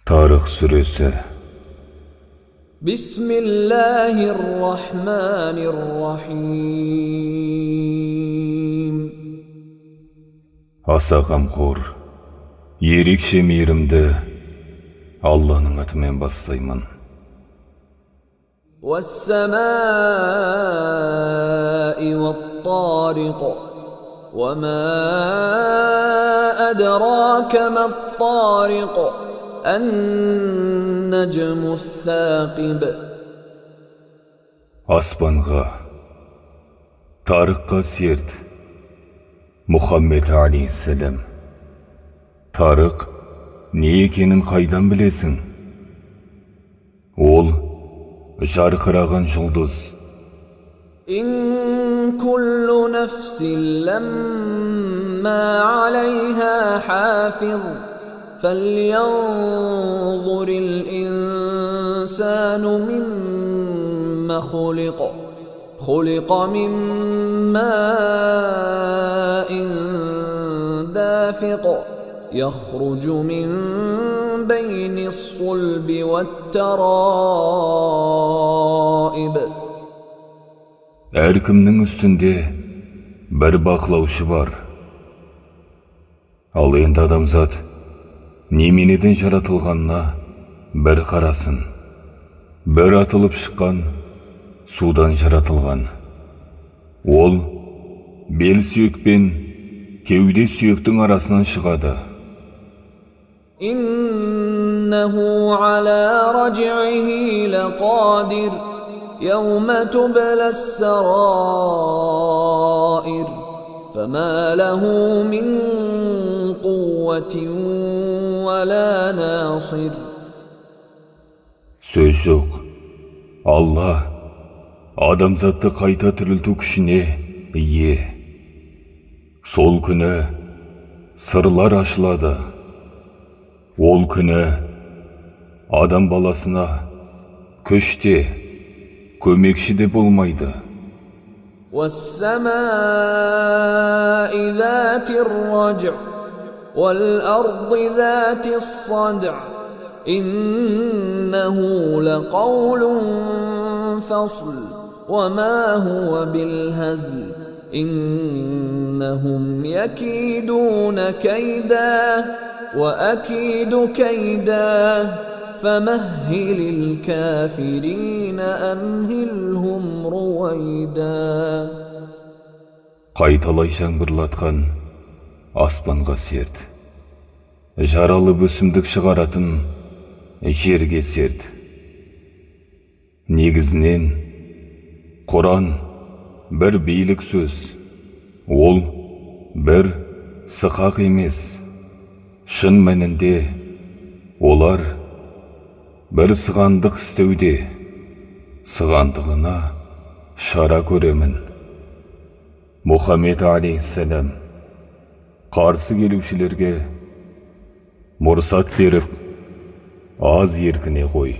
Tarık Suresi. Bismillahirrahmanirrahim. Аса қамқор, ерекше мейірімді Алланың атымен бастаймын. وَالسَّمَاءِ وَالطَّارِقِ وَمَا أَدْرَاكَ مَا الطَّارِقُ النَّجْمُ الثَّاقِبُ. Аспанға, Тарыққа серт. Мұхаммед алейхиссалам. Тарық не екенін қайдан білесің? Ол жарқыраған жұлдыз. إن كل نفس لما عليها حافظ فلينظر الإنسان مما خلق من ماء دافق يخرج من بين الصلب والترائب. Әркімнің үстінде бір бақылаушы бар. Ал енді адамзат неменеден жаратылғанына бір қарасын. Бір атылып шыққан судан жаратылған. Ол бел сүйек пен кеуде сүйектің арасынан шығады. إنه على رجعه لقادر يوم تبلى السرائر فما له من قوة ولا ناصر. Сөз жоқ. Алла адамзатты қайта тірілту күшіне ие. Сол күні сырлар ашылады. Ол күні адам баласына күш те, көмекші де болмайды. وَالسَّمَاءِ ذَاتِ الرَّجْعِ وَالْأَرْضِ ذَاتِ الصَّدْعِ إِنَّهُ لَقَوْلٌ فَصْلٌ وَمَا هُوَ بِالْهَزْلِ إِنَّهُمْ يَكِيدُونَ كَيْدًا وَأَكِيدُ كَيْدًا فَمَهِّلِ الْكَافِرِينَ أَمْهِلْهُمْ رُوَيْدًا. Қайталай жаңбырлатқан аспанға серт. Жаралы өсімдік шығаратын жерге серт. Негізінен Құран бір билік сөз. Ол бір сықақ емес. Шын мәнінде олар бір сығандық істеуде. Сығандығына шара көремін. Мұхаммед алейхиссалам қарсы келушілерге мұрсат беріп аз еркіне қой.